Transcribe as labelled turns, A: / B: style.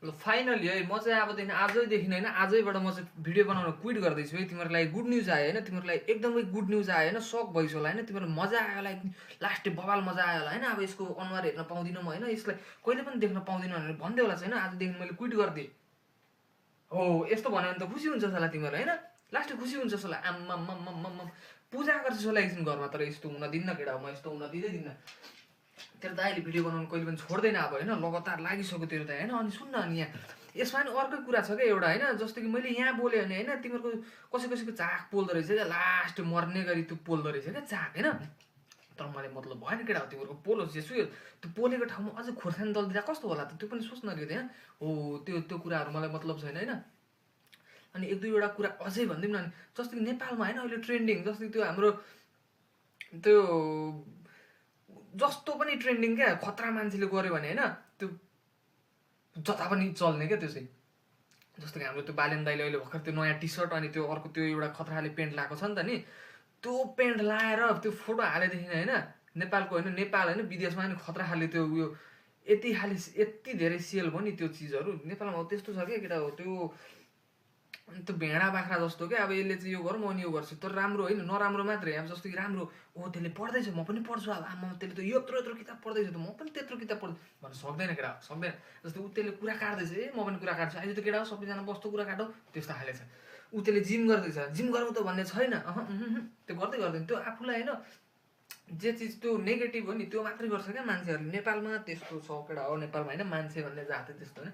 A: ल फाइनली है म चाहिँ अबदेखि आजैदेखि होइन आजैबाट म चाहिँ भिडियो बनाउन क्विट गर्दैछु है। तिमीहरूको लागि गुड न्युज आयो होइन, तिमीहरूको लागि एकदमै गुड न्युज आयो होइन। सक भइसक्यो होला होइन, तिमीहरूलाई मजा आयो होला, लास्ट बवाल मजा आयो होला होइन। अब यसको अनुहार हेर्न पाउँदिनँ म होइन, यसलाई कहिले पनि देख्न पाउँदिनँ भनेर भन्दै होला छैन। आजदेखि मैले क्विट गरिदिएँ हो। यस्तो भन्यो भने त खुसी हुन्छ होला तिमीहरू होइन, लास्टै खुसी हुन्छ होला। आम्म पूजा गर्छ होला एकछिन घरमा, तर यस्तो हुन दिन्न केटा, म यस्तो हुन दिँदैन। तेरो त अहिले भिडियो बनाउनु कहिले पनि छोड्दैन अब होइन, लगातार लागिसक्यो तेरो त होइन। अनि सुन्न, अनि यहाँ यसमा नि अर्कै कुरा छ क्या एउटा होइन, जस्तो कि मैले यहाँ बोलेँ भने होइन तिमीहरूको कसैको चाक पोल्दो रहेछ क्या, लास्ट मर्ने गरी त्यो पोल्दो रहेछ क्या चाक होइन। तर मलाई मतलब भएन केटा, तिमीहरूको पोलोस् जेसु त्यो पोलेको ठाउँमा अझ खोर्सानी दल दिँदा कस्तो होला त, त्यो पनि सोच्न थियो त्यहाँ हो। त्यो कुराहरू मलाई मतलब छैन होइन। अनि एक दुईवटा कुरा अझै भनिदिउँ न, जस्तो कि नेपालमा होइन अहिले ट्रेन्डिङ, जस्तो कि त्यो हाम्रो त्यो जस्तो पनि ट्रेन्डिङ क्या, खतरा मान्छेले गर्यो भने होइन त्यो जता पनि चल्ने क्या त्यो चाहिँ। जस्तो कि हाम्रो त्यो बालेन दाइले अहिले भर्खर त्यो नयाँ टी सर्ट अनि त्यो अर्को त्यो एउटा खतराले पेन्ट लगाएको छ नि त नि, त्यो पेन्ट लाएर त्यो फोटो हालेदेखि होइन नेपालको होइन, नेपाल होइन विदेशमा पनि खतरा खाले त्यो उयो यति धेरै सेल भयो नि त्यो चिजहरू। नेपालमा हो त्यस्तो छ क्या केटा हो त्यो, त्यो भेडा बाख्रा जस्तो क्या। अब यसले चाहिँ यो गरौँ म नि यो गर्छु, तर राम्रो होइन नराम्रो मात्रै। अब जस्तो कि राम्रो ओ त्यसले पढ्दैछ म पनि पढ्छु, अब आमा त्यसले त यत्रो यत्रो किताब पढ्दैछ त म पनि त्यत्रो किताब पढ्छु भन्नु सक्दैन केटा, सक्दैन। जस्तो ऊ त्यसले कुरा काट्दैछ ए म पनि कुरा काट्छु, अहिले त केटा हो सबैजना बस्तो कुरा काटौँ त्यस्तो खाले छ। ऊ त्यसले जिम गर्दैछ, जिम गरौँ त भन्ने छैन, त्यो गर्दै गर्दैन। त्यो आफूलाई होइन जे चिज त्यो नेगेटिभ हो नि त्यो मात्रै गर्छ क्या मान्छेहरूले। नेपालमा त्यस्तो छ केटा हो, नेपालमा होइन मान्छे भन्ने जातै त्यस्तो होइन।